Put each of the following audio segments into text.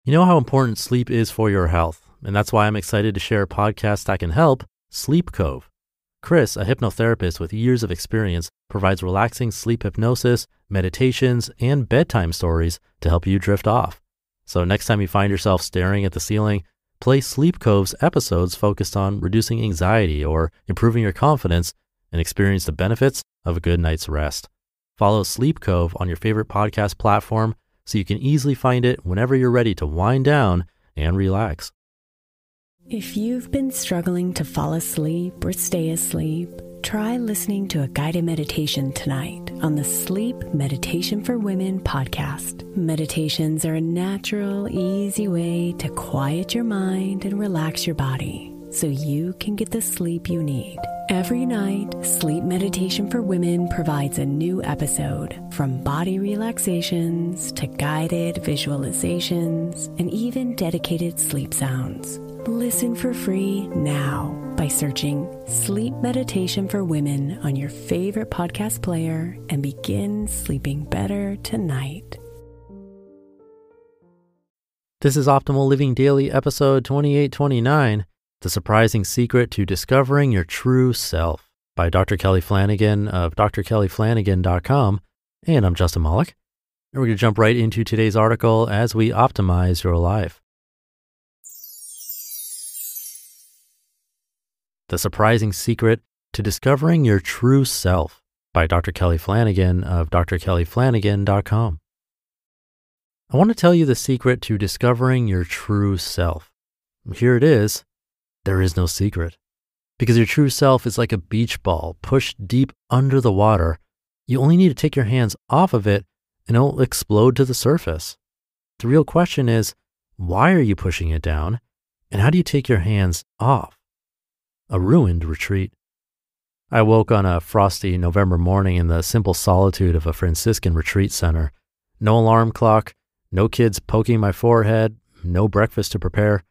You know how important sleep is for your health, and that's why I'm excited to share a podcast that can help, Sleep Cove. Chris, a hypnotherapist with years of experience, provides relaxing sleep hypnosis, meditations, and bedtime stories to help you drift off. So next time you find yourself staring at the ceiling, play Sleep Cove's episodes focused on reducing anxiety or improving your confidence and experience the benefits of a good night's rest. Follow Sleep Cove on your favorite podcast platform so you can easily find it whenever you're ready to wind down and relax. If you've been struggling to fall asleep or stay asleep, try listening to a guided meditation tonight on the Sleep Meditation for Women podcast. Meditations are a natural, easy way to quiet your mind and relax your body so you can get the sleep you need. Every night, Sleep Meditation for Women provides a new episode, from body relaxations to guided visualizations and even dedicated sleep sounds. Listen for free now by searching Sleep Meditation for Women on your favorite podcast player and begin sleeping better tonight. This is Optimal Living Daily, episode 2829, The Surprising Secret to Discovering Your True Self, by Dr. Kelly Flanagan of drkellyflanagan.com, and I'm Justin Malik. And we're going to jump right into today's article as we optimize your life. The Surprising Secret to Discovering Your True Self, by Dr. Kelly Flanagan of drkellyflanagan.com. I want to tell you the secret to discovering your true self. Here it is. There is no secret. Because your true self is like a beach ball pushed deep under the water. You only need to take your hands off of it and it'll explode to the surface. The real question is, why are you pushing it down? And how do you take your hands off? A ruined retreat. I woke on a frosty November morning in the simple solitude of a Franciscan retreat center. No alarm clock, no kids poking my forehead, no breakfast to prepare,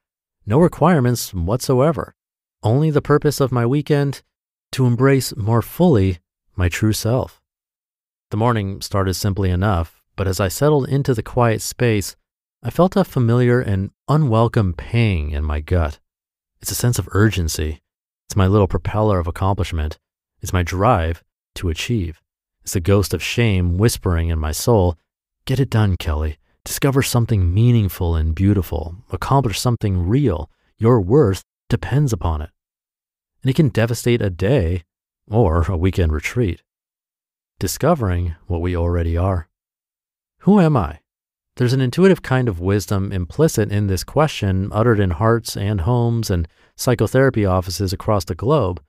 no requirements whatsoever. Only the purpose of my weekend, to embrace more fully my true self. The morning started simply enough, but as I settled into the quiet space, I felt a familiar and unwelcome pang in my gut. It's a sense of urgency. It's my little propeller of accomplishment. It's my drive to achieve. It's the ghost of shame whispering in my soul, "Get it done, Kelly. Discover something meaningful and beautiful. Accomplish something real. Your worth depends upon it." And it can devastate a day or a weekend retreat. Discovering what we already are. Who am I? There's an intuitive kind of wisdom implicit in this question, uttered in hearts and homes and psychotherapy offices across the globe.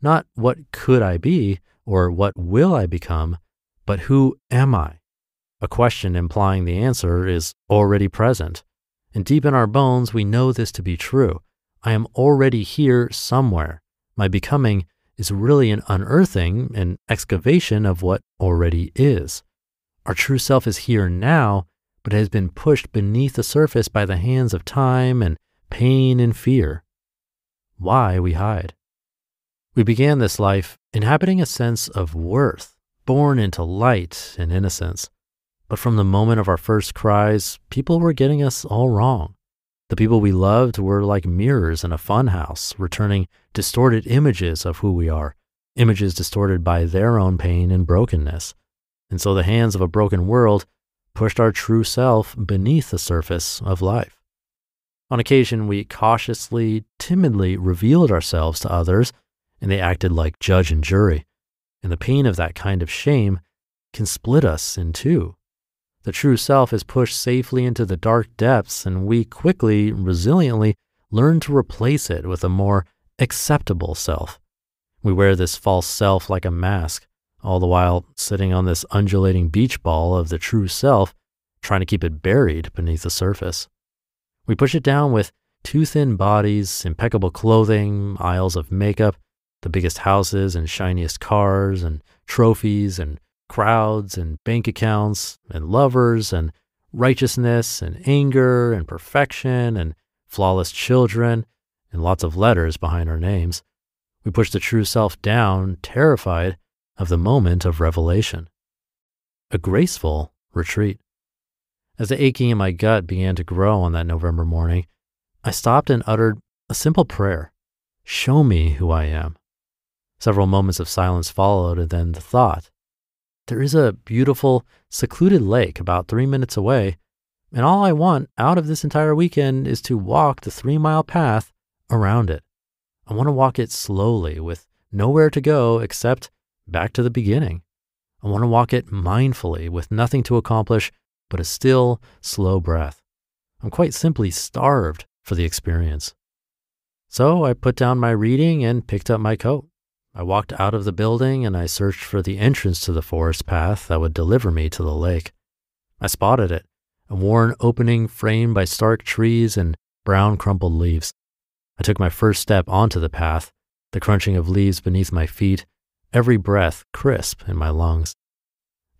Not what could I be or what will I become, but who am I? A question implying the answer is already present. And deep in our bones, we know this to be true. I am already here somewhere. My becoming is really an unearthing, an excavation of what already is. Our true self is here now, but it has been pushed beneath the surface by the hands of time and pain and fear. Why we hide. We began this life inhabiting a sense of worth, born into light and innocence. But from the moment of our first cries, people were getting us all wrong. The people we loved were like mirrors in a funhouse, returning distorted images of who we are, images distorted by their own pain and brokenness. And so the hands of a broken world pushed our true self beneath the surface of life. On occasion, we cautiously, timidly revealed ourselves to others, and they acted like judge and jury. And the pain of that kind of shame can split us in two. The true self is pushed safely into the dark depths, and we quickly, resiliently learn to replace it with a more acceptable self. We wear this false self like a mask, all the while sitting on this undulating beach ball of the true self, trying to keep it buried beneath the surface. We push it down with too thin bodies, impeccable clothing, aisles of makeup, the biggest houses and shiniest cars, and trophies and crowds and bank accounts and lovers and righteousness and anger and perfection and flawless children and lots of letters behind our names. We push the true self down, terrified of the moment of revelation. A graceful retreat. As the aching in my gut began to grow on that November morning, I stopped and uttered a simple prayer. Show me who I am. Several moments of silence followed, and then the thought, there is a beautiful, secluded lake about 3 minutes away, and all I want out of this entire weekend is to walk the 3-mile path around it. I want to walk it slowly with nowhere to go except back to the beginning. I want to walk it mindfully with nothing to accomplish but a still, slow breath. I'm quite simply starved for the experience. So I put down my reading and picked up my coat. I walked out of the building and I searched for the entrance to the forest path that would deliver me to the lake. I spotted it, a worn opening framed by stark trees and brown crumpled leaves. I took my first step onto the path, the crunching of leaves beneath my feet, every breath crisp in my lungs.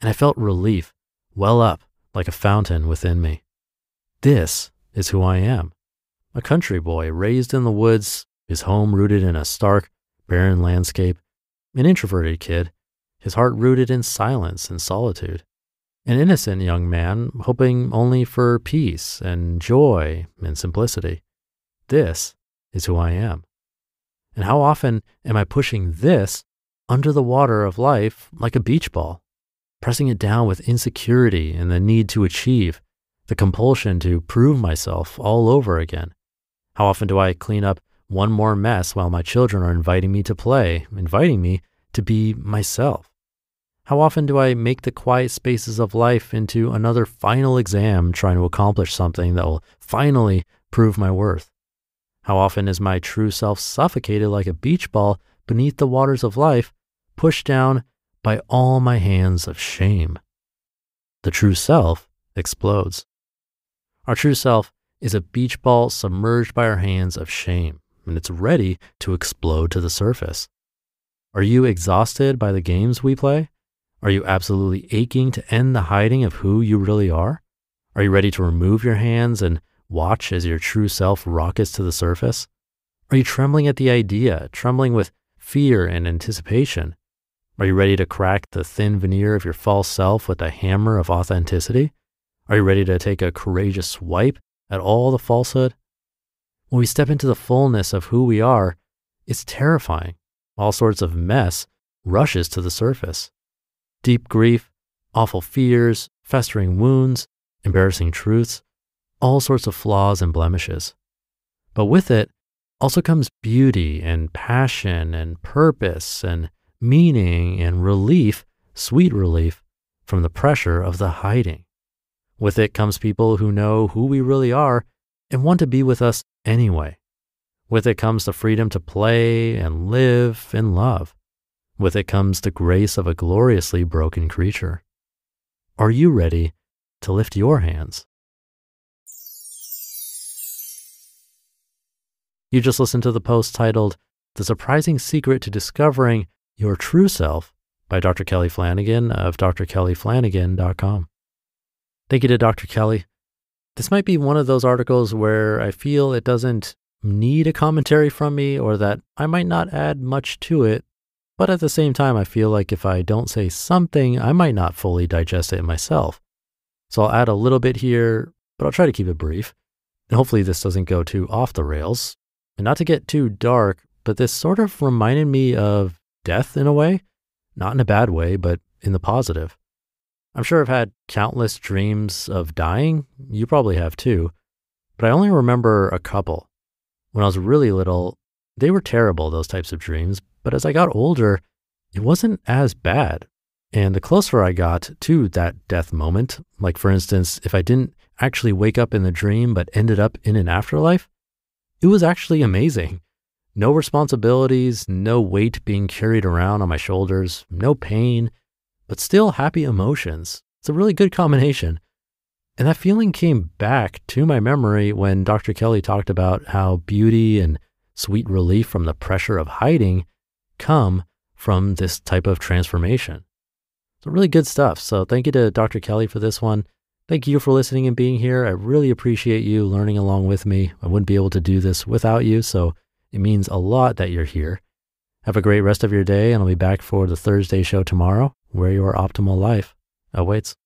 And I felt relief well up like a fountain within me. This is who I am. A country boy raised in the woods, his home rooted in a stark, barren landscape, an introverted kid, his heart rooted in silence and solitude, an innocent young man hoping only for peace and joy and simplicity. This is who I am. And how often am I pushing this under the water of life like a beach ball, pressing it down with insecurity and the need to achieve, the compulsion to prove myself all over again? How often do I clean up one more mess while my children are inviting me to play, inviting me to be myself? How often do I make the quiet spaces of life into another final exam trying to accomplish something that will finally prove my worth? How often is my true self suffocated like a beach ball beneath the waters of life, pushed down by all my hands of shame? The true self explodes. Our true self is a beach ball submerged by our hands of shame, and it's ready to explode to the surface. Are you exhausted by the games we play? Are you absolutely aching to end the hiding of who you really are? Are you ready to remove your hands and watch as your true self rockets to the surface? Are you trembling at the idea, trembling with fear and anticipation? Are you ready to crack the thin veneer of your false self with a hammer of authenticity? Are you ready to take a courageous swipe at all the falsehood? When we step into the fullness of who we are, it's terrifying. All sorts of mess rushes to the surface. Deep grief, awful fears, festering wounds, embarrassing truths, all sorts of flaws and blemishes. But with it also comes beauty and passion and purpose and meaning and relief, sweet relief from the pressure of the hiding. With it comes people who know who we really are and want to be with us anyway. With it comes the freedom to play and live and love. With it comes the grace of a gloriously broken creature. Are you ready to lift your hands? You just listened to the post titled, The Surprising Secret to Discovering Your True Self by Dr. Kelly Flanagan of drkellyflanagan.com. Thank you to Dr. Kelly. This might be one of those articles where I feel it doesn't need a commentary from me or that I might not add much to it, but at the same time, I feel like if I don't say something, I might not fully digest it myself. So I'll add a little bit here, but I'll try to keep it brief. And hopefully this doesn't go too off the rails. And not to get too dark, but this sort of reminded me of death in a way, not in a bad way, but in the positive. I'm sure I've had countless dreams of dying. You probably have too, but I only remember a couple. When I was really little, they were terrible, those types of dreams, but as I got older, it wasn't as bad. And the closer I got to that death moment, like for instance, if I didn't actually wake up in the dream but ended up in an afterlife, it was actually amazing. No responsibilities, no weight being carried around on my shoulders, no pain, but still happy emotions. It's a really good combination. And that feeling came back to my memory when Dr. Kelly talked about how beauty and sweet relief from the pressure of hiding come from this type of transformation. So really good stuff. So thank you to Dr. Kelly for this one. Thank you for listening and being here. I really appreciate you learning along with me. I wouldn't be able to do this without you, so it means a lot that you're here. Have a great rest of your day, and I'll be back for the Thursday show tomorrow, where your optimal life awaits.